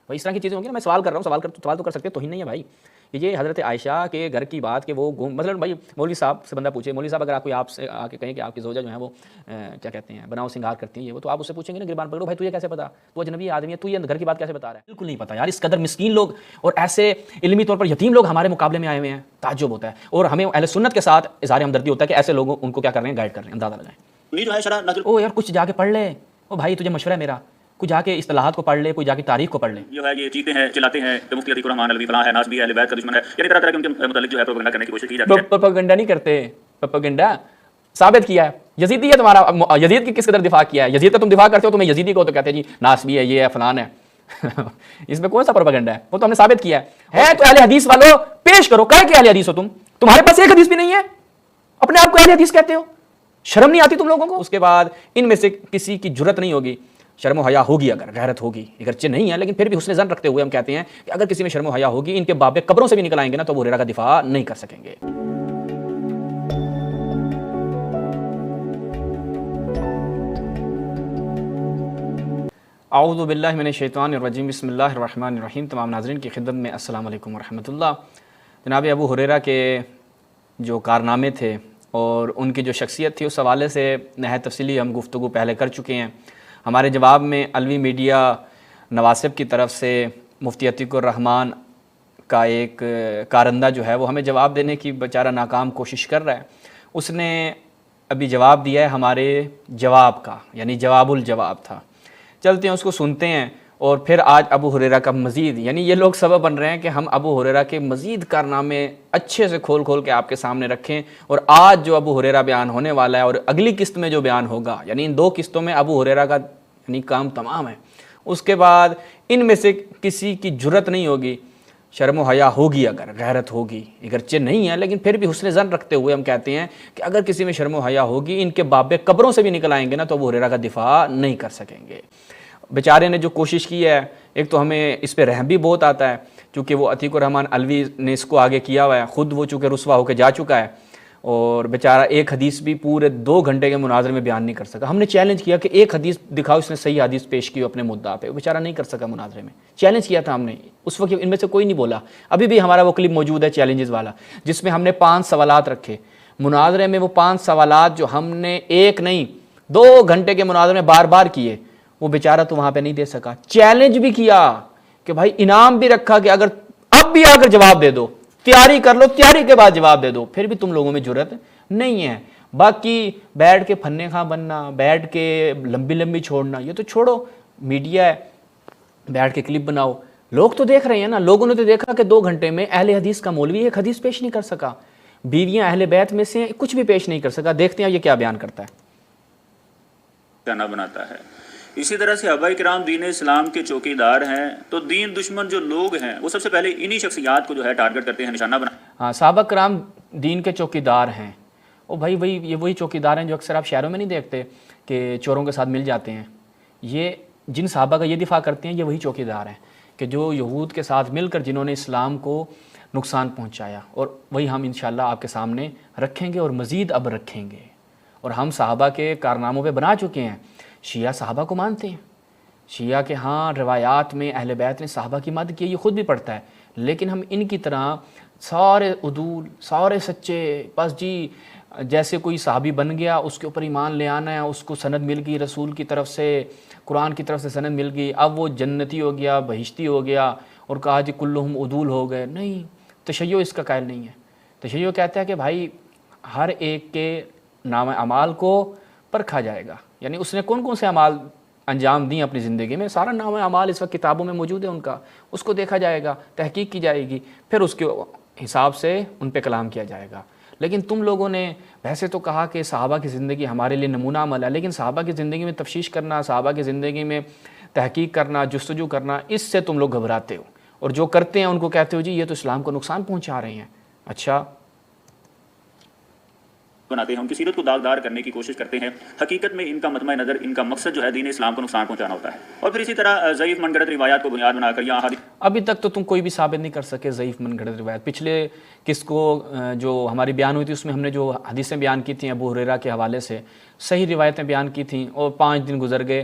بھائی اس طرح کی چیزیں ہوں گی نا، میں سوال کر رہا ہوں، سوال تو کر سکتے ہیں، توہین نہیں ہے بھائی. یہ حضرت عائشہ کے گھر کی بات کہ وہ مثلا بھائی مولوی صاحب سے بندہ پوچھے، مولوی صاحب اگر آپ کوئی آپ سے آ کے کہیں کہ آپ کی زوجہ جو ہے وہ کیا کہتے ہیں بناؤ سنگار کرتی ہیں یہ وہ، تو آپ اس سے پوچھیں گے نا گربان پکڑو بھائی تجھے کیسے پتا، تو اجنبی آدمی ہے، تو یہ گھر کی بات کیسے بتا رہا ہے؟ بالکل نہیں پتا یار. اس قدر مسکین لوگ اور ایسے علمی طور پر یتیم لوگ ہمارے مقابلے میں آئے ہوئے ہیں، تعجب ہوتا ہے. اور ہمیں اہل سنت کے ساتھ اظہار ہمدردی ہوتا ہے کہ ایسے لوگوں ان کو کیا کر رہے ہیں، گائیڈ کر رہے ہیں. اندازہ لگائیں. او یار کچھ جا کے پڑھ لے، او بھائی تجھے مشورہ ہے میرا، کوئی جا کے اصطلاحات کو پڑھ لے، کوئی جا کے تاریخ کو پڑھ لے. جو ہے یہ چیتے ہیں چلاتے ہیں کہ مفتی عتیق الرحمان علوی فلاں ہے، ناصبی ہے، اہل بیت کا دشمن ہے، یعنی طرح طرح کے ان کے متعلق جو ہے پروپیگنڈا کرنے کی کوشش کی جاتی ہے. پروپیگنڈا نہیں کرتے، پروپیگنڈا ثابت کیا ہے. یزیدی ہے تمہارا، یزید کی کس قدر دفاع کیا ہے؟ یزید کا تم دفاع کرتے ہو، تمہیں یزیدی کو تو کہتے ہیں جی ناصبی ہے، یہ ہے فلان ہے. اس میں کون سا پروپیگنڈا ہے؟ وہ تو ہم نے ثابت کیا ہے. تو اہل حدیث والو پیش کرو، کہے کہ اہل حدیث ہو تمہارے پاس ایک حدیث بھی نہیں ہے، اپنے آپ کو اہل حدیث کہتے ہو، شرم نہیں آتی تم لوگوں کو؟ اس کے بعد ان میں سے کسی کی جرت نہیں ہوگی، شرم و حیا ہوگی، اگر غیرت ہوگی، اگرچہ نہیں ہے لیکن پھر بھی حسن ظن رکھتے ہوئے ہم کہتے ہیں کہ اگر کسی میں شرم و حیا ہوگی، ان کے باب قبروں سے بھی نکل آئیں گے نا تو ابو ہریرہ کا دفاع نہیں کر سکیں گے. اعوذ باللہ من الشیطان الرجیم، بسم اللہ الرحمن الرحیم. تمام ناظرین کی خدمت میں السلام علیکم ورحمۃ اللہ. جناب ابو ہریرہ کے جو کارنامے تھے اور ان کی جو شخصیت تھی، اس حوالے سے نہایت تفصیلی ہم گفتگو پہلے کر چکے ہیں. ہمارے جواب میں علوی میڈیا نواسب کی طرف سے مفتی عتیق الرحمان کا ایک کارندہ جو ہے وہ ہمیں جواب دینے کی بیچارہ ناکام کوشش کر رہا ہے. اس نے ابھی جواب دیا ہے ہمارے جواب کا، یعنی جواب الجواب تھا. چلتے ہیں اس کو سنتے ہیں، اور پھر آج ابو ہریرہ کا مزید، یعنی یہ لوگ سبب بن رہے ہیں کہ ہم ابو ہریرہ کے مزید کارنامے اچھے سے کھول کھول کے آپ کے سامنے رکھیں. اور آج جو ابو ہریرہ بیان ہونے والا ہے اور اگلی قسط میں جو بیان ہوگا، یعنی ان 2 قسطوں میں ابو ہریرہ کا یعنی کام تمام ہے. اس کے بعد ان میں سے کسی کی جرت نہیں ہوگی، شرم و حیا ہوگی، اگر غیرت ہوگی، اگرچہ نہیں ہے لیکن پھر بھی حسن ظن رکھتے ہوئے ہم کہتے ہیں کہ اگر کسی میں شرم و حیا ہوگی، ان کے باب قبروں سے بھی نکل آئیں گے نا تو ابو ہریرہ کا دفاع نہیں کر سکیں گے. بیچارے نے جو کوشش کی ہے، ایک تو ہمیں اس پہ رحم بھی بہت آتا ہے چونکہ وہ عتیق الرحمان علوی نے اس کو آگے کیا ہوا ہے، خود وہ چونکہ رسوا ہو کے جا چکا ہے، اور بیچارہ ایک حدیث بھی پورے 2 گھنٹے کے مناظرے میں بیان نہیں کر سکا. ہم نے چیلنج کیا کہ ایک حدیث دکھاؤ، اس نے صحیح حدیث پیش کی اپنے مدعا پہ، وہ بیچارہ نہیں کر سکا مناظرے میں. چیلنج کیا تھا ہم نے، اس وقت ان میں سے کوئی نہیں بولا. ابھی بھی ہمارا وہ کلپ موجود ہے چیلنجز والا، جس میں ہم نے 5 سوالات رکھے مناظرے میں. وہ 5 سوالات جو ہم نے ایک نہیں 2 گھنٹے کے مناظرے میں بار بار کیے، وہ بیچارہ تو وہاں پہ نہیں دے سکا. چیلنج بھی کیا کہ بھائی انعام بھی رکھا کہ اگر اب بھی آ کر جواب دے دو، تیاری کر لو، تیاری کے بعد جواب دے دو. پھر بھی تم لوگوں میں جرت نہیں ہے. باقی بیٹھ کے پھنے خاں بننا، بیٹھ کے لمبی لمبی چھوڑنا، یہ تو چھوڑو، میڈیا ہے، بیٹھ کے کلپ بناؤ. لوگ تو دیکھ رہے ہیں نا، لوگوں نے تو دیکھا کہ 2 گھنٹے میں اہل حدیث کا مولوی ایک حدیث پیش نہیں کر سکا، بیویاں اہل بیت میں سے کچھ بھی پیش نہیں کر سکا. دیکھتے ہیں یہ کیا بیان کرتا ہے. بناتا ہے. اسی طرح سے صحابہ کرام دین اسلام کے چوکیدار ہیں، تو دین دشمن جو لوگ ہیں وہ سب سے پہلے انہی شخصیات کو جو ہے ٹارگٹ کرتے ہیں، نشانہ بنا. ہاں، صحابہ کرام دین کے چوکیدار ہیں. او بھائی یہ وہی چوکیدار ہیں جو اکثر آپ شہروں میں نہیں دیکھتے کہ چوروں کے ساتھ مل جاتے ہیں. یہ جن صحابہ کا یہ دفاع کرتے ہیں، یہ وہی چوکیدار ہیں کہ جو یہود کے ساتھ مل کر جنہوں نے اسلام کو نقصان پہنچایا. اور وہی ہم انشاءاللہ آپ کے سامنے رکھیں گے اور مزید اب رکھیں گے. اور ہم صحابہ کے کارناموں پہ بنا چکے ہیں. شیعہ صحابہ کو مانتے ہیں، شیعہ کے ہاں روایات میں اہل بیت نے صحابہ کی مدد کی، یہ خود بھی پڑھتا ہے. لیکن ہم ان کی طرح سارے عدول، سارے سچے، بس جی جیسے کوئی صحابی بن گیا اس کے اوپر ایمان لے آنا ہے، اس کو سند مل گئی رسول کی طرف سے، قرآن کی طرف سے سند مل گئی، اب وہ جنتی ہو گیا، بہشتی ہو گیا، اور کہا جی کلہم عدول ہو گئے. نہیں، تشیع اس کا قائل نہیں ہے. تشیع کہتا ہے کہ بھائی ہر ایک کے نام اعمال کو پرکھا جائے گا، یعنی اس نے کون کون سے اعمال انجام دیں اپنی زندگی میں، سارا نام اعمال اس وقت کتابوں میں موجود ہے ان کا، اس کو دیکھا جائے گا، تحقیق کی جائے گی، پھر اس کے حساب سے ان پہ کلام کیا جائے گا. لیکن تم لوگوں نے ویسے تو کہا کہ صحابہ کی زندگی ہمارے لیے نمونہ عمل ہے، لیکن صحابہ کی زندگی میں تفتیش کرنا، صحابہ کی زندگی میں تحقیق کرنا، جستجو کرنا، اس سے تم لوگ گھبراتے ہو، اور جو کرتے ہیں ان کو کہتے ہو جی یہ تو اسلام کو نقصان پہنچا رہے ہیں. اچھا بناتے ہیں، ان کی سیرت کو داغدار کرنے کی کوشش کرتے ہیں. حقیقت میں ان کا مطمع نظر، ان کا مقصد جو ہے دین اسلام کو نقصان پہنچانا ہوتا ہے. اور پھر اسی طرح ضعیف من گھڑت روایات کو بنیاد بنا کر یہاں ابھی تک تو تم کوئی بھی ثابت نہیں کر سکے ضعیف من گھڑت روایت. پچھلے کس کو جو ہماری بیان ہوئی تھی اس میں ہم نے جو حدیثیں بیان کی تھیں ابو ہریرہ کے حوالے سے صحیح روایتیں بیان کی تھیں، اور 5 دن گزر گئے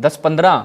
10-15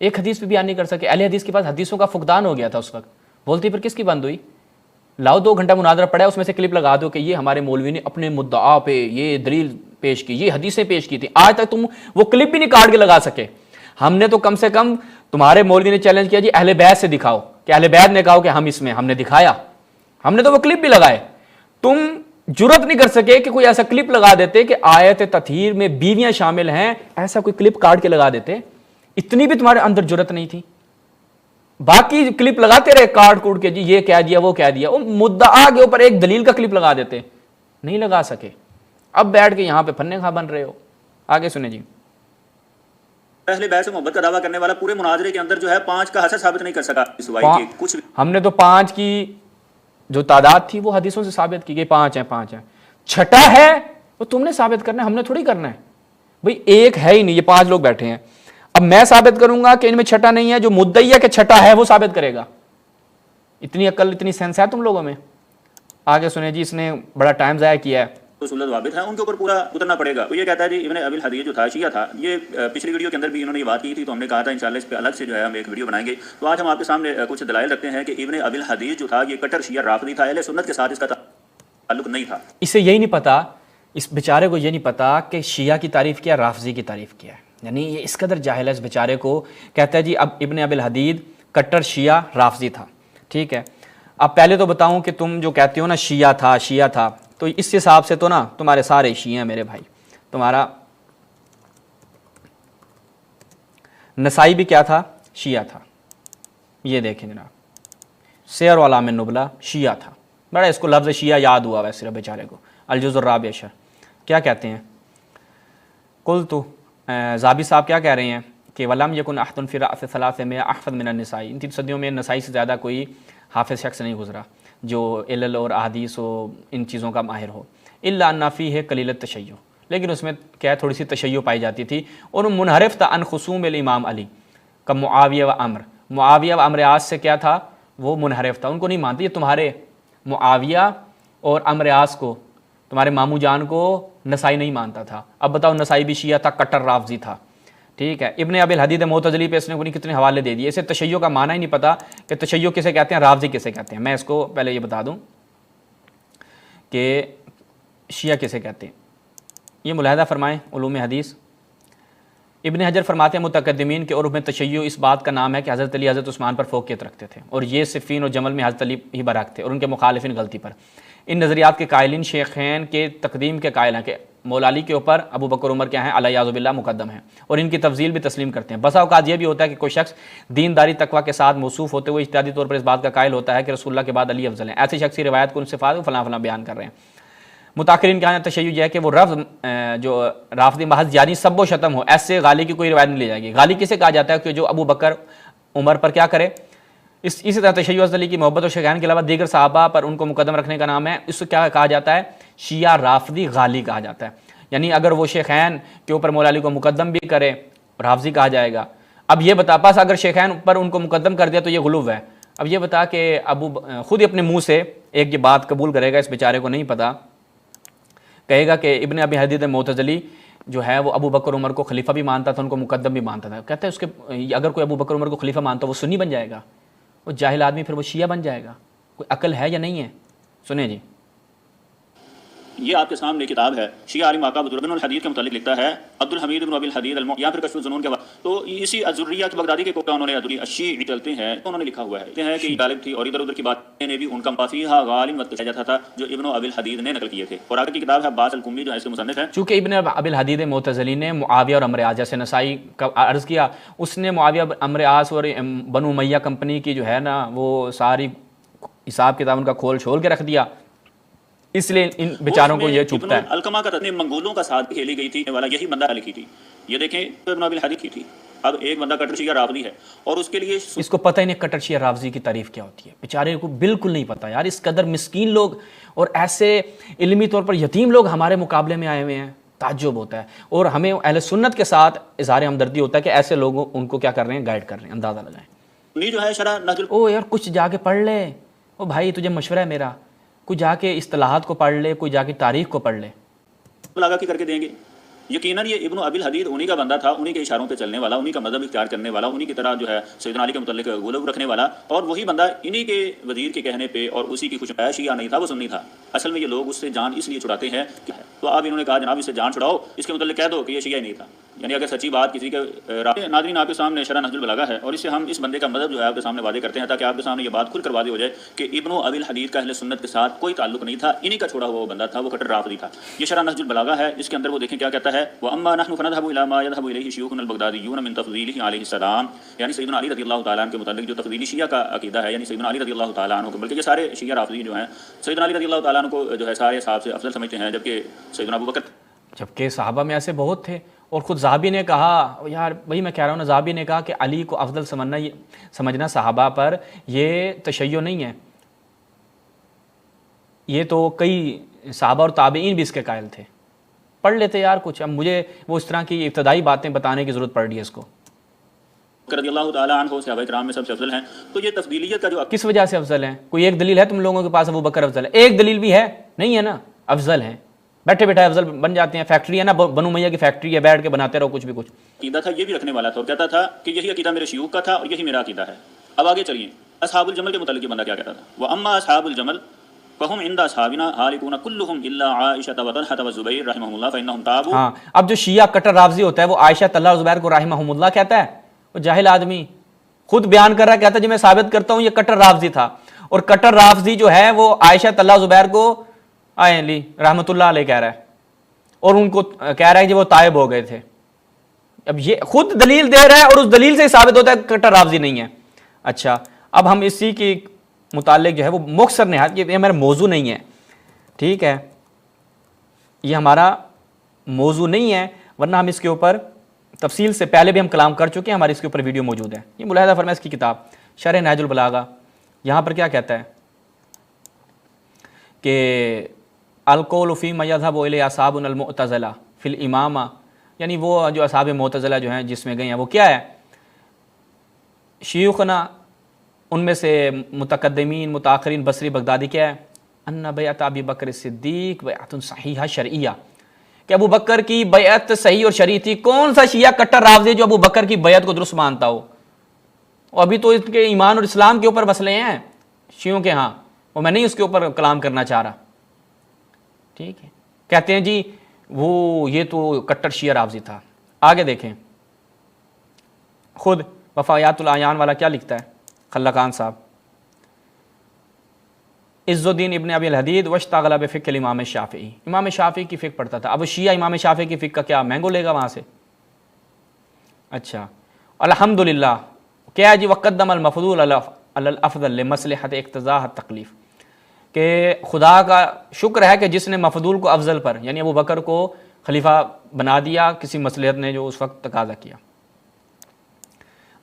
ایک حدیث بھی بیان نہیں کر سکے. اہل حدیث کے پاس حدیثوں کا فقدان ہو گیا تھا اس وقت. بولتی پھر کس کی بند ہوئی؟ لاؤ 2 گھنٹہ مناظرہ پڑا ہے, اس میں سے کلپ لگا دو کہ یہ ہمارے مولوی نے اپنے مدعا پہ یہ دلیل پیش کی, یہ حدیثیں پیش کی تھی. آج تک تم وہ کلپ بھی نہیں کاٹ کے لگا سکے. ہم نے تو کم سے کم, تمہارے مولوی نے چیلنج کیا جی اہل بیت سے دکھاؤ, کہ اہل بیت نے کہا کہ ہم اس میں, ہم نے دکھایا, ہم نے تو وہ کلپ بھی لگائے. تم جرت نہیں کر سکے کہ کوئی ایسا کلپ لگا دیتے کہ آیت تطہیر میں بیویاں شامل ہیں, ایسا کوئی کلپ کاٹ کے لگا دیتے. اتنی بھی تمہارے اندر جرت نہیں تھی. باقی کلپ لگاتے رہے کاٹ کوٹ کے, جی یہ کہہ دیا وہ کہہ دیا. وہ مدعا کے اوپر ایک دلیل کا کلپ لگا دیتے, نہیں لگا سکے. اب بیٹھ کے یہاں پہ پھنے خواہ بن رہے ہو. آگے سنیں جی. اہل بیت سے محبت کا دعویٰ کرنے والا پورے مناظرے کے اندر جو ہے 5 کا حسد ثابت نہیں کر سکا سوائے کہ کچھ. ہم نے تو 5 کی جو تعداد تھی وہ حدیثوں سے ثابت کی گئی, 5 ہیں. چھٹا ہے وہ تم نے ثابت کرنا ہے, ہم نے تھوڑی کرنا ہے. بھئی ایک ہے ہی نہیں, یہ 5 لوگ بیٹھے ہیں. اب میں ثابت کروں گا کہ ان میں چھٹا نہیں ہے, جو مدعی ہے کہ چھٹا ہے وہ ثابت کرے گا. اتنی عقل اتنی سینس ہے تم لوگوں میں. آگے سنیں جی. اس نے بڑا ٹائم ضائع کیا ہے. رسول ضابط ہیں ان کے اوپر پورا اترنا پڑے گا. وہ یہ کہتا ہے جی ابن ابی الحدیث جو تھا شیعہ تھا. یہ پچھلی ویڈیو کے اندر بھی انہوں نے یہ بات کی تھی, تو ہم نے کہا تھا انشاءاللہ اس پہ الگ سے جو ہے ہم ایک ویڈیو بنائیں گے. تو آج ہم آپ کے سامنے کچھ دلائل رکھتے ہیں کہ ابن ابی الحدیث جو تھا یہ کٹر شیعہ رافضی تھا, اہل سنت کے ساتھ اس کا تعلق نہیں تھا. اسے یہی نہیں پتا, اس بیچارے کو یہ نہیں پتا کہ شیعہ کی تعریف کیا, رافضی کی تعریف کیا ہے. یعنی یہ اس قدر جاہل ہے اس بیچارے کو. کہتا ہے جی اب ابن ابی الحدیث کٹر شیعہ رافضی تھا. ٹھیک ہے, اب پہلے تو بتاؤں کہ تم جو کہتے ہو نا شیعہ تھا, تو اس حساب سے تو نا تمہارے سارے شیعہ ہیں میرے بھائی. تمہارا نسائی بھی کیا تھا؟ شیعہ تھا. یہ دیکھیں جناب, سیر و اعلام النبلہ شیعہ تھا. بڑا اس کو لفظ شیعہ یاد ہوا ویسے صرف بیچارے کو. الجزء الرابع عشر کیا کہتے ہیں؟ قلت زابی صاحب کیا کہہ رہے ہیں کہ ولم یکن احد فی رأس ثلاث میں احفظ من النسائی. ان 3 صدیوں میں نسائی سے زیادہ کوئی حافظ شخص نہیں گزرا جو علل اور احادیث و ان چیزوں کا ماہر ہو. الا ان فیہ قلیل التشیع, لیکن اس میں کیا تھوڑی سی تشیع پائی جاتی تھی. اور منحرف تھا عن خصوم الامام علی کا معاویہ و عمر. معاویہ و عمر عاص سے کیا تھا؟ وہ منحرف تھا, ان کو نہیں مانتے. یہ تمہارے معاویہ اور عمر عاص کو, تمہارے ماموں جان کو نسائی نہیں مانتا تھا. اب بتاؤ, نسائی بھی شیعہ تھا, کٹر رافضی تھا. ٹھیک ہے, ابن ابی الحدیث معتزلی پہ اس نے کتنے حوالے دے دیے. اسے تشیع کا معنی ہی نہیں پتا کہ تشیع کسے کہتے ہیں, رافضی کسے کہتے ہیں. میں اس کو پہلے یہ بتا دوں کہ شیعہ کسے کہتے ہیں. یہ ملاحظہ فرمائیں علوم حدیث. ابن حجر فرماتے ہیں متقدمین کے عرف میں تشیع اس بات کا نام ہے کہ حضرت علی حضرت عثمان پر فوقیت رکھتے تھے, اور یہ صفین اور جمل میں حضرت علی ہی برحق تھے, اور ان کے مخالفین غلطی پر. ان نظریات کے قائلین شیخین کے تقدیم کے قائل ہیں کہ مولا علی کے اوپر ابو بکر عمر کیا ہیں, علیہ باللہ مقدم ہیں, اور ان کی تفضیل بھی تسلیم کرتے ہیں. بسا اوقات یہ بھی ہوتا ہے کہ کوئی شخص دینداری تقویٰ کے ساتھ موصوف ہوتے ہوئے اجتہادی طور پر اس بات کا قائل ہوتا ہے کہ رسول اللہ کے بعد علی افضل ہیں. ایسی شخصی روایت کو ان صفات کو فلاں فلاں بیان کر رہے ہیں. متاخرین کہاں تشیع یہ ہے کہ وہ جو رافضی محض یعنی سب و شتم ہو, ایسے غالی کی کوئی روایت نہیں لی جائے گی. غالی کسے کہا جاتا ہے؟ کہ جو ابو بکر عمر پر کیا کرے. اسی طرح تشیع علی کی محبت اور شیخین کے علاوہ دیگر صحابہ پر ان کو مقدم رکھنے کا نام ہے. اس کو کیا کہا جاتا ہے؟ شیعہ رافضی غالی کہا جاتا ہے. یعنی اگر وہ شیخین کے اوپر مولا علی کو مقدم بھی کرے, رافضی کہا جائے گا. اب یہ بتا, پاس اگر شیخین پر ان کو مقدم کر دیا تو یہ غلو ہے. اب یہ بتا کہ خود ہی اپنے منہ سے ایک یہ بات قبول کرے گا, اس بیچارے کو نہیں پتا, کہے گا کہ ابن ابی حدیث معتزلی جو ہے وہ ابو بکر عمر کو خلیفہ بھی مانتا تھا, ان کو مقدم بھی مانتا تھا. کہتا ہے اس کے اگر کوئی ابو بکر عمر کو خلیفہ مانتا وہ سنی بن جائے گا, وہ جاہل آدمی پھر وہ شیعہ بن جائے گا. کوئی عقل ہے یا نہیں ہے؟ سنیں جی. یہ آپ کے سامنے کتاب ہے شیعہ عالم آقا ابن الحدیث کے متعلق لکھتا ہے عبد الحمید بن ابی الحدیث یا پھر کشف الظنون کے بعد. تو اسی الذریہ کے بغدادی کے کوکا انہوں نے الشیعی چلتے ہیں, انہوں نے لکھا ہوا ہے کہ غالب تھی, اور ادھر ادھر کی باتیں نے بھی ان کا مفاسیحا غالب متجہ جاتا تھا جو ابن ابی الحدیث نے نقل کیے تھے. اور آگے کی کتاب ہے عباس القمی جو ہے اس کے مصنف ہے. چونکہ ابن ابی الحدیث معتزلی نے معاویہ اور عمر عاص, جیسے نسائی کا عرض کیا, اس نے معاویہ عمر عاص اور بنو امیہ کمپنی کی جو ہے نا وہ ساری حساب کتاب ان کا کھول چھول کے رکھ دیا, اس لیے ان بیچاروں کو یہ چوبتا ہے. القمہ کا تطنے منگولوں کا ساتھ کھیلی گئی تھی والا یہی بندہ لکھی تھی. یہ دیکھیں ابن ابی الحدیث کی تھی. اب ایک بندہ کٹر شیعہ رافضی ہے اور اس کے لیے اس کو پتہ ہی نہیں کٹر شیعہ رافضی کی تعریف کیا ہوتی ہے. بیچارے کو بالکل نہیں پتہ یار. اس قدر مسکین لوگ اور ایسے علمی طور پر یتیم لوگ ہمارے مقابلے میں آئے ہوئے ہیں, تعجب ہوتا ہے. اور ہمیں اہل سنت کے ساتھ اظہار ہمدردی ہوتا ہے کہ ایسے لوگوں ان کو کیا کر رہے ہیں, گائیڈ کر رہے ہیں. اندازہ لگائیں. جو ہے شرح نہج او یار کچھ جا کے پڑھ لے, او بھائی تجھے مشورہ ہے میرا, کوئی جا کے اصطلاحات کو پڑھ لے, کوئی جا کے تاریخ کو پڑھ لے. لگا کے کر کے دیں گے. یقیناً یہ ابن ابی الحدید انہی کا بندہ تھا، انہی کے اشاروں پہ چلنے والا، انہی کا مذہب اختیار کرنے والا، انہی کی طرح جو ہے سیدنا علی کے متعلق غلو رکھنے والا، اور وہی بندہ انہی کے وزیر کے کہنے پہ اور اسی کی خوش شیعہ نہیں تھا، وہ سنی تھا۔ اصل میں یہ لوگ اس سے جان اس لیے چھڑاتے ہیں تو اب انہوں نے کہا جناب اس سے جان چھڑاؤ، اس کے متعلق کہہ دو کہ یہ شیعہ ہی نہیں تھا، یعنی اگر سچی بات کسی کے ناظرین آپ کے سامنے شرح نہج البلاغہ ہے، اور اس سے ہم اس بندے کا مذہب جو ہے آپ کے سامنے واضح کرتے ہیں تاکہ آپ کے سامنے یہ بات کھل کر واضح ہو جائے کہ ابن ابی الحدید کا اہل سنت کے ساتھ کوئی تعلق نہیں تھا، انہی کا چھوڑا ہوا وہ بندہ تھا، وہ کٹر رافضی تھا۔ یہ شرح نہج البلاغہ ہے، اس کے اندر وہ دیکھیں کیا کہتا ہے، وَأَمَّا نَحْنُ فَنَذْهَبُ إِلَىٰ مَا يَذْهَبُ إِلَيْهِ شِيُوخُنَا الْبَغْدَادِيُّونَ مِن تَفْضِيلِهِ عَلَيْهِ السَّلَامُ، یعنی سیدنا علی رضی اللہ تعالیٰ عنہ کے متعلق جو تفضیلی شیعہ کا عقیدہ ہے، یعنی سیدنا علی رضی اللہ تعالیٰ عنہ کو، بلکہ یہ سارے شیعہ رافضی جو ہیں سیدنا علی رضی اللہ تعالیٰ عنہ کو جو ہے سارے صحابہ سے افضل سمجھتے ہیں، جبکہ سیدنا ابوبکر جبکہ صحابہ میں ایسے بہت تھے، اور خود زہبی نے کہا، یار وہی میں کہہ رہا ہوں نا، زہبی نے کہا کہ علی کو افضل سمجھنا صحابہ پر یہ تشیع نہیں ہے، یہ تو کئی صحابہ اور تابعین بھی اس کے قائل تھے۔ پڑھ لیتے یار کچھ، اب مجھے وہ اس طرح کی ابتدائی باتیں بتانے کی ضرورت پڑ رہی ہے اس کو۔ رضی اللہ تعالیٰ عنہ صحابہ کرام میں سب سے افضل ہیں، تو یہ تفضیلیت کا جو کس وجہ سے افضل ہیں؟ کوئی ایک دلیل ہے تم لوگوں کے پاس ابو بکر افضل ہے؟ ایک دلیل بھی ہے نہیں ہے نا، افضل ہیں، بیٹھے بیٹھے افضل بن جاتے ہیں، فیکٹری ہے نا، بنو امیہ کی فیکٹری ہے، بیٹھ کے بناتے رہو کچھ بھی کچھ۔ عقیدہ تھا یہ بھی رکھنے والا تھا، اور کہتا تھا کہ یہی عقیدہ میرے شیوخ کا تھا اور یہی میرا عقیدہ ہے۔ اب آگے چلیے، اصحاب الجمل کے متعلق یہ بندہ کیا کہتا تھا، وَأَمَّا أَصْحَابُ الْجَمَلِ فَهُمْ عِنْدَ أَصْحَابِنَا هَالِكُونَ كُلُّهُمْ إِلَّا عَائِشَةَ وَطَلْحَةَ وَالزُّبَيْرَ رحمهم الله فإنهم تابوا۔ ہاں، اب جو شیعہ کٹر رافضی ہوتا ہے وہ عائشہ طلحہ اور زبیر کو رحمہم اللہ کہتا ہے، وہ جاہل آدمی خود بیان کر رہا ہے، کہتا ہے جی میں ثابت کرتا ہوں یہ کٹر رافضی تھا، اور کٹر رافضی جو ہے وہ عائشہ طلحہ زبیر کو آئے علی رحمۃ اللہ علیہ کہہ رہا ہے، اور ان کو کہہ رہا ہے کہ وہ تائب ہو گئے تھے۔ اب یہ خود دلیل دے رہا ہے اور اس دلیل سے ثابت ہوتا ہے کہ کٹر رافضی نہیں ہے۔ اچھا، اب ہم اسی کی متعلق جو ہے وہ مختصر نہایت، یہ ہمارا موضوع نہیں ہے، ٹھیک ہے، یہ ہمارا موضوع نہیں ہے، ورنہ ہم اس کے اوپر تفصیل سے پہلے بھی ہم کلام کر چکے ہیں، ہماری اس کے اوپر ویڈیو موجود ہے۔ یہ ملاحظہ فرمائیں اس کی کتاب شرح نہج البلاغہ، یہاں پر کیا کہتا ہے کہ القول فی ما یذهب الی اصحاب المعتزلہ فی الامامہ، یعنی وہ جو اصحاب معتزلہ جو ہیں جس میں گئے ہیں وہ کیا ہے، شیوخنا ان میں سے متقدمین متاخرین بصری بغدادی کیا ہے، ان بیعت ابی بکر صدیق بیعت صحیحہ شرعیہ، کہ ابو بکر کی بیعت صحیح اور شرعی تھی۔ کون سا شیعہ کٹر رافضی جو ابو بکر کی بیعت کو درست مانتا ہو؟ اور ابھی تو اس کے ایمان اور اسلام کے اوپر مسئلے ہیں شیعوں کے ہاں، اور میں نہیں اس کے اوپر کلام کرنا چاہ رہا، ٹھیک ہے، کہتے ہیں جی وہ یہ تو کٹر شیعہ رافضی تھا۔ آگے دیکھیں خود وفایات العیان والا کیا لکھتا ہے خلقان صاحب، عز الدین ابن ابی الحدید واشتغل بفقہ الامام الشافعی، امام شافعی کی فقہ پڑھتا تھا۔ اب شیعہ امام شافعی کی فقہ کا کیا مینگو لے گا وہاں سے؟ اچھا، الحمدللہ کیا ہے جی، وقدم المفضول علی الافضل لمصلحت اقتضاء التکلیف، کہ خدا کا شکر ہے کہ جس نے مفضول کو افضل پر، یعنی ابو بکر کو خلیفہ بنا دیا کسی مصلحت نے جو اس وقت تقاضا کیا۔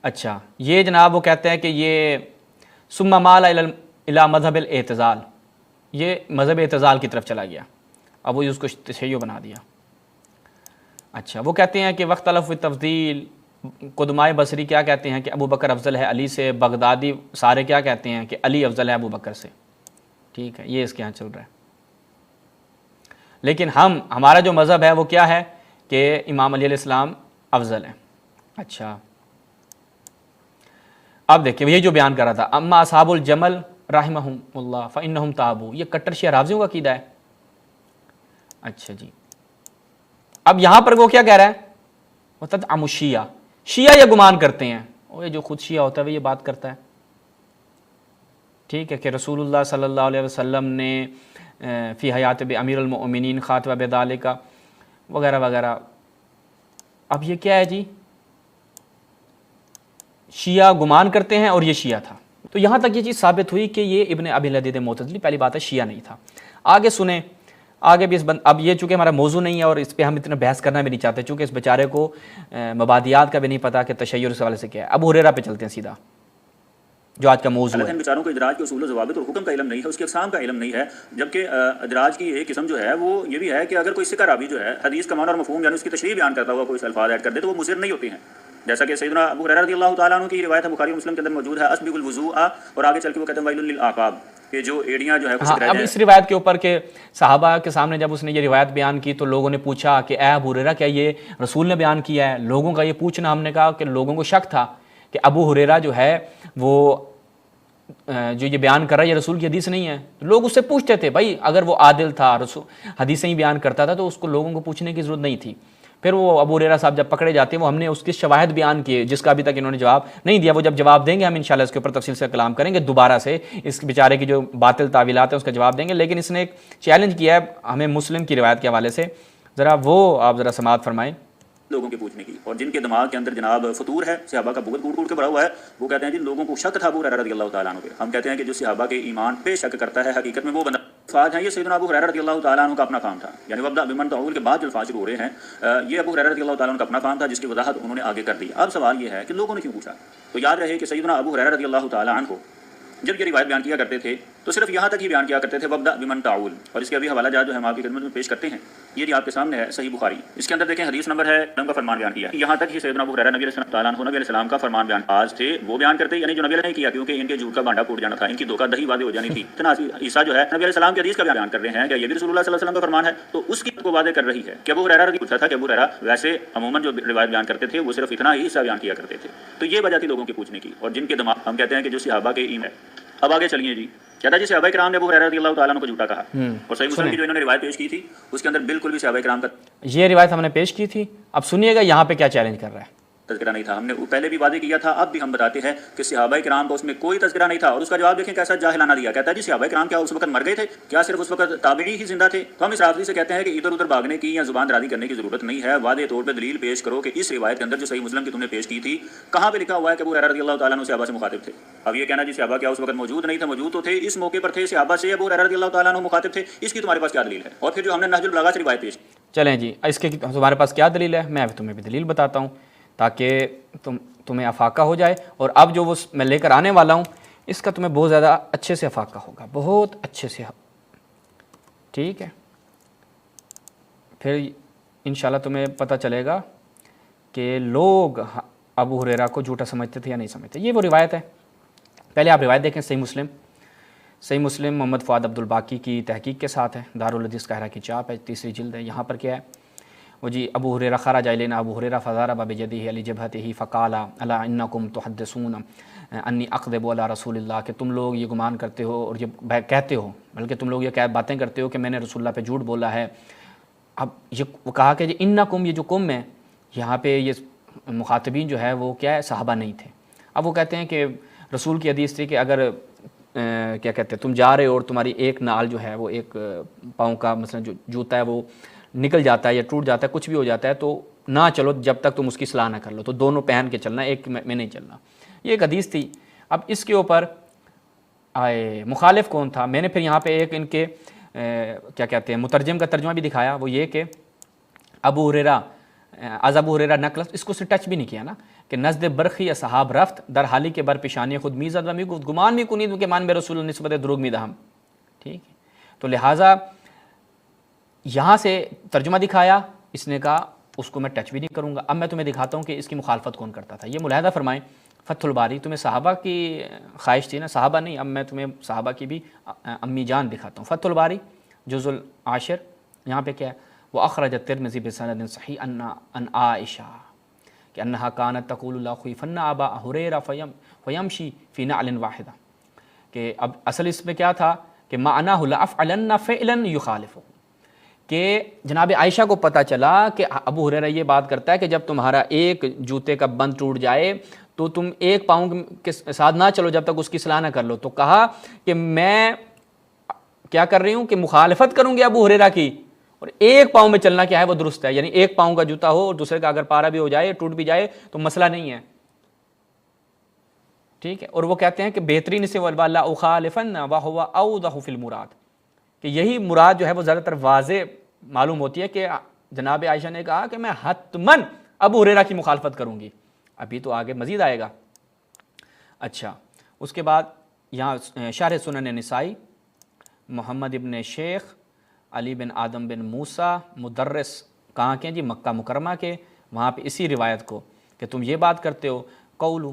اچھا، یہ جناب وہ کہتے ہیں کہ یہ ثم مال الی مذہب الاعتزال، یہ مذہب اعتزال کی طرف چلا گیا، اب وہ اس کو تشیع بنا دیا۔ اچھا، وہ کہتے ہیں کہ وقت الف تفضیل، قدمائے بصری کیا کہتے ہیں کہ ابو بکر افضل ہے علی سے، بغدادی سارے کیا کہتے ہیں کہ علی افضل ہے ابو بکر سے، ٹھیک ہے، یہ اس کے یہاں چل رہا ہے۔ لیکن ہمارا جو مذہب ہے وہ کیا ہے کہ امام علی علیہ السلام افضل ہیں۔ اچھا، اب دیکھیں یہ جو بیان کر رہا تھا، اما اصحاب الجمل رحمہم اللہ فانہم تابوا، یہ کٹر شیعہ رافضیوں کا عقیدہ ہے۔ اچھا جی، اب یہاں پر وہ کیا کہہ رہا ہے، وتدعم الشیعہ، شیعہ یہ گمان کرتے ہیں، اور یہ جو خود شیعہ ہوتا ہے وہ یہ بات کرتا ہے، ٹھیک ہے، کہ رسول اللہ صلی اللہ علیہ وسلم نے فی حیات امیر المؤمنین خاطبہ بذالک وغیرہ وغیرہ۔ اب یہ کیا ہے جی، شیعہ گمان کرتے ہیں اور یہ شیعہ تھا، تو یہاں تک یہ چیز ثابت ہوئی کہ یہ ابن ابی الحدید معتزلی پہلی بات ہے شیعہ نہیں تھا۔ آگے سنیں، آگے بھی اب یہ چونکہ ہمارا موضوع نہیں ہے اور اس پہ ہم اتنا بحث کرنا بھی نہیں چاہتے، چونکہ اس بیچارے کو مبادیات کا بھی نہیں پتا کہ تشیع اس حوالے سے کیا ہے۔ ابو ہریرہ پہ چلتے ہیں سیدھا، جو آج کا موضوع ہے۔ ان بیچاروں کو ادراج کے اصول و ضوابط اور حکم کا علم نہیں ہے، اس کی اقسام کا علم نہیں ہے، جبکہ ادراج کی ایک قسم جو ہے وہ یہ بھی ہے کہ اگر کوئی ثقہ راوی جو ہے حدیث کا معنی اور مفہوم یعنی اس کی تشریح بیان کرتا ہوا کوئی الفاظ ایڈ کر دے تو وہ مضر نہیں ہوتے ہیں، جیسا کہ سیدنا ابو ہریرہ رضی اللہ تعالیٰ عنہ کی روایت ہے، بخاری و مسلم کے اندر موجود ہے، اسبغ الوضوء، اور آگے چل کے وہ کہتے ہیں ویل للعقاب، کہ جو ایڑیاں جو ہے ہاں اب اس روایت کے اوپر کہ صحابہ کے سامنے جب اس نے یہ روایت بیان کی تو لوگوں نے پوچھا کہ اے ابو ہریرہ کیا یہ رسول نے بیان کیا ہے؟ لوگوں کا یہ پوچھنا، ہم نے کہا کہ لوگوں کو شک تھا کہ ابو ہریرہ جو ہے وہ جو یہ بیان کر رہا ہے یہ رسول کی حدیث نہیں ہے. لوگ اس سے پوچھتے تھے بھائی اگر وہ عادل تھا، حدیثیں ہی بیان کرتا تھا تو اس کو لوگوں کو پوچھنے کی ضرورت نہیں تھی. پھر وہ ابو ہریرہ صاحب جب پکڑے جاتے ہیں وہ ہم نے اس کے شواہد بیان کیے جس کا ابھی تک انہوں نے جواب نہیں دیا. وہ جب جواب دیں گے ہم انشاءاللہ اس کے اوپر تفصیل سے کلام کریں گے، دوبارہ سے اس بیچارے کی جو باطل تعویلات ہیں اس کا جواب دیں گے. لیکن اس نے ایک چیلنج کیا ہے ہمیں مسلم کی روایت کے حوالے سے، ذرا وہ آپ ذرا سماعت فرمائیں. لوگوں کے پوچھنے کی، اور جن کے دماغ کے اندر جناب فطور ہے، صحابہ کا بغض کوٹ کوٹ کے بھرا ہوا ہے، وہ کہتے ہیں جن لوگوں کو شک تھا ابو ہریرہ رضی اللہ تعالیٰ عنہ پہ. ہم کہتے ہیں کہ جو صحابہ کے ایمان پہ شک کرتا ہے حقیقت میں وہ بندہ فاج ہے. یہ سیدنا ابو ہریرہ رضی اللہ تعالیٰ عنہ کا اپنا کام تھا، یعنی وابدأ بمن تعول کے بعد جو الفاظ ہو رہے ہیں یہ ابو ہریرہ رضی اللہ تعالیٰ عنہ کا اپنا کام تھا جس کی وضاحت انہوں نے آگے کر دی. اب سوال یہ ہے کہ لوگوں نے کیوں پوچھا؟ تو یاد رہے کہ سیدنا ابو ہریرہ رضی اللہ تعالیٰ عنہ جب یہ روایت بیان کیا کرتے تھے تو صرف یہاں تک ہی بیان کیا کرتے تھے وابدأ بمن تعول، اور اس کے ابھی حوالہ جات جو ہم آپ کی خدمت میں پیش کرتے ہیں یہ جی آپ کے سامنے ہے صحیح بخاری. اس کے اندر دیکھیں حدیث نمبر ہے کا فرمان بیان کیا ہے. یہاں تک ہی سیدنا ابو ہریرہ نبی علیہ السلام تعالیٰ عنہ نبی علیہ السلام کا فرمان بیان آج تھے وہ بیان کرتے، یعنی جو نبی علیہ نے کیا کیونکہ ان کے جھوٹ کا بانڈا پھوٹ جانا تھا، ان کی دھوکہ دہی واضح ہو جانی تھی. اتنا عیسیٰ جو ہے نبی علیہ السلام کی حدیث کا بیان کر رہے ہیں کہ یہ بھی رسول اللہ صلی اللہ علیہ وسلم کا فرمان ہے، تو اس کی کو واضح کر رہی ہے کہ ابو ہریرہ پوچھا تھا کہ ابو ہریرہ ویسے عموماً جو روایت بیان کرتے تھے وہ صرف اتنا ہی حصہ بیان کیا کرتے تھے. تو یہ وجہ تھی لوگوں کے پوچھنے کی، اور جن کے دماغ ہم کہتے ہیں کہ جو صحابہ کے ایمان ہے. اب آگے چلیے جی. کہتا جی صحابہ کرام نے ابو ہریرہ رضی اللہ تعالیٰ عنہ کو جھوٹا کہا، اور صحیح مسلم کی جو انہوں نے روایت پیش کی تھی اس کے اندر بالکل بھی صحابہ کرام کا یہ روایت ہم نے پیش کی تھی. اب سنیے گا یہاں پہ کیا چیلنج کر رہا ہے. تذکرہ نہیں تھا. ہم نے پہلے بھی واضح کیا تھا، اب بھی ہم بتاتے ہیں کہ صحابہ کرام کا اس میں کوئی تذکرہ نہیں تھا. اور اس کا جواب دیکھیں کیسا جاہلانہ دیا. کہتا ہے جی صحابہ کرام کیا اس وقت مر گئے تھے؟ کیا صرف اس وقت تابعی ہی زندہ تھے؟ تو ہم اس رافضی سے کہتے ہیں کہ ادھر ادھر بھاگنے کی یا زبان درازی کرنے کی ضرورت نہیں ہے. واضح طور پہ دلیل پیش کرو کہ اس روایت کے اندر جو صحیح مسلم کی تم نے پیش کی تھی کہاں پہ لکھا ہوا ہے کہ ابو ہریرہ رضی اللہ تعالیٰ عنہ صحابہ سے مخاطب تھے. اب یہ کہنا جی صحابہ کیا اس وقت موجود نہیں تھے؟ موجود تو تھے، اس موقع پر تھے، صحابہ سے ابو ہریرہ رضی اللہ تعالیٰ عنہ مخاطب تھے. اس کی تمہارے پاس کیا دلیل ہے؟ اور پھر جو ہم نے نہج البلاغہ سے روایت پیش چلیں جی اس کے تمہارے پاس کیا دلیل ہے میں تمہیں بھی دلیل بتاتا ہوں تاکہ تمہیں افاقہ ہو جائے. اور اب جو وہ میں لے کر آنے والا ہوں اس کا تمہیں بہت زیادہ اچھے سے افاقہ ہوگا، بہت اچھے سے. ٹھیک ہے، پھر انشاءاللہ تمہیں پتہ چلے گا کہ لوگ ابو ہریرہ کو جھوٹا سمجھتے تھے یا نہیں سمجھتے. یہ وہ روایت ہے. پہلے آپ روایت دیکھیں صحیح مسلم محمد فؤاد عبد الباقی کی تحقیق کے ساتھ ہے، دارالحدیث قاہرہ کی چاپ ہے، 3 جلد ہے. یہاں پر کیا ہے وہ جی ابو ہریرہ خرج الینا ابو ہریرہ فضرب بجدہ علی جبہتہ فقال الا انکم تحدثون انی اقذب علی رسول اللہ، کہ تم لوگ یہ گمان کرتے ہو اور یہ کہتے ہو، بلکہ تم لوگ یہ باتیں کرتے ہو کہ میں نے رسول اللہ پہ جھوٹ بولا ہے. اب یہ وہ کہا کہ جی انکم، یہ جو کم ہے یہاں پہ یہ مخاطبین جو ہے وہ کیا ہے صحابہ نہیں تھے. اب وہ کہتے ہیں کہ رسول کی حدیث تھی کہ اگر کیا کہتے ہیں تم جا رہے ہو اور تمہاری ایک نال جو ہے وہ ایک پاؤں کا مثلا جو جوتا ہے وہ نکل جاتا ہے یا ٹوٹ جاتا ہے، کچھ بھی ہو جاتا ہے، تو نہ چلو جب تک تم اس کی صلاح نہ کر لو، تو دونوں پہن کے چلنا، ایک میں نہیں چلنا. یہ ایک حدیث تھی. اب اس کے اوپر آئے مخالف کون تھا؟ میں نے پھر یہاں پہ ایک ان کے کیا کہتے ہیں مترجم کا ترجمہ بھی دکھایا. وہ یہ کہ ابو ہریرہ از ابو ہریرہ نقل، اس کو سے ٹچ بھی نہیں کیا نا، کہ نزد برخی اصحاب رفت در حالی کے بر پیشانی خود میزد و می گفت گمان می کنید کہ مان بے رسول نسبت دروغ می دہم. ٹھیک ہے، تو لہٰذا یہاں سے ترجمہ دکھایا، اس نے کہا اس کو میں ٹچ بھی نہیں کروں گا. اب میں تمہیں دکھاتا ہوں کہ اس کی مخالفت کون کرتا تھا. یہ ملاحظہ فرمائیں فتح الباری، تمہیں صحابہ کی خواہش تھی نا، صحابہ نہیں، اب میں تمہیں صحابہ کی بھی امی جان دکھاتا ہوں. فتح الباری جزء العاشر، یہاں پہ کیا ہے وہ اخرج الترمذی بسند صحیح ان عائشہ کہ انہا کانت تقول لا خیفن ابا ہریرہ فیمشی فی نعل واحدہ، کہ اب اصل اس میں کیا تھا کہ معناہ لافعلن فعلا یخالفہ، کہ جناب عائشہ کو پتہ چلا کہ ابو ہریرہ یہ بات کرتا ہے کہ جب تمہارا ایک جوتے کا بند ٹوٹ جائے تو تم ایک پاؤں کے ساتھ نہ چلو جب تک اس کی اصلاح نہ کر لو. تو کہا کہ میں کیا کر رہی ہوں کہ مخالفت کروں گی ابو ہریرہ کی، اور ایک پاؤں میں چلنا کیا ہے وہ درست ہے، یعنی ایک پاؤں کا جوتا ہو اور دوسرے کا اگر پارا بھی ہو جائے ٹوٹ بھی جائے تو مسئلہ نہیں ہے. ٹھیک ہے، اور وہ کہتے ہیں کہ بہترین سے واللہ اخالفن وهو اوضح فی المراد، کہ یہی مراد جو ہے وہ زیادہ تر واضح معلوم ہوتی ہے کہ جناب عائشہ نے کہا کہ میں حتماً ابو ہریرہ کی مخالفت کروں گی. ابھی تو آگے مزید آئے گا. اچھا، اس کے بعد یہاں شرح سنن نسائی محمد ابن شیخ علی بن آدم بن موسیٰ مدرس کہاں کے جی مکہ مکرمہ کے، وہاں پہ اسی روایت کو کہ تم یہ بات کرتے ہو قولو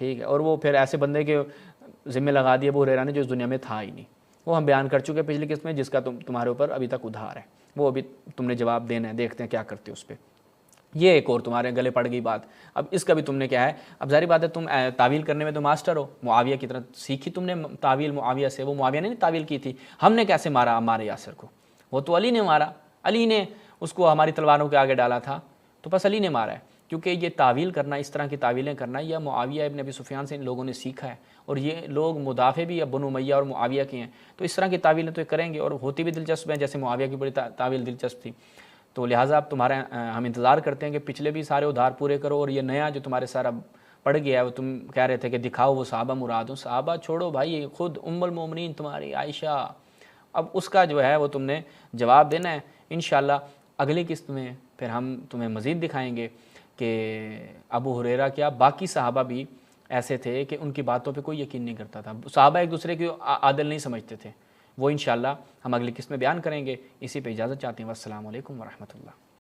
ٹھیک ہے، اور وہ پھر ایسے بندے کے ذمہ لگا دیا ابو ہریرہ نے جو اس دنیا میں تھا ہی نہیں. وہ ہم بیان کر چکے پچھلی قسط میں، جس کا تمہارے اوپر ابھی تک ادھار ہے، وہ ابھی تم نے جواب دینا ہے، دیکھتے ہیں کیا کرتے ہو اس پہ. یہ ایک اور تمہارے گلے پڑ گئی بات. اب اس کا بھی تم نے کیا ہے، اب ظاہر بات ہے تم تعویل کرنے میں تو ماسٹر ہو، معاویہ کی طرح سیکھی تم نے تعویل معاویہ سے. وہ معاویہ نے نہیں تعویل کی تھی. ہم نے کیسے مارا عمار یاسر کو؟ وہ تو علی نے مارا، علی نے اس کو ہماری تلواروں کے آگے ڈالا تھا، تو بس علی نے مارا ہے. کیونکہ یہ تعویل کرنا، اس طرح کی تعویلیں کرنا، یہ معاویہ ابن ابی سفیان سے ان لوگوں نے سیکھا ہے. اور یہ لوگ مدافع بھی بنو امیہ اور معاویہ کے ہیں، تو اس طرح کی تعویلیں تو یہ کریں گے، اور ہوتی بھی دلچسپ ہیں، جیسے معاویہ کی بڑی تعویل دلچسپ تھی. تو لہٰذا اب تمہارے ہم انتظار کرتے ہیں کہ پچھلے بھی سارے ادھار پورے کرو، اور یہ نیا جو تمہارے سارا پڑ گیا ہے، وہ تم کہہ رہے تھے کہ دکھاؤ وہ صحابہ مراد ہوں. صحابہ چھوڑو بھائی، خود ام المومنین تمہاری عائشہ، اب اس کا جو ہے وہ تم نے جواب دینا ہے. انشاءاللہ اگلی قسط میں پھر ہم تمہیں مزید دکھائیں گے کہ ابو ہریرہ کیا باقی صحابہ بھی ایسے تھے کہ ان کی باتوں پہ کوئی یقین نہیں کرتا تھا. صحابہ ایک دوسرے کی عادل نہیں سمجھتے تھے. وہ انشاءاللہ ہم اگلی قسط میں بیان کریں گے. اسی پہ اجازت چاہتے ہیں. والسلام علیکم ورحمۃ اللہ.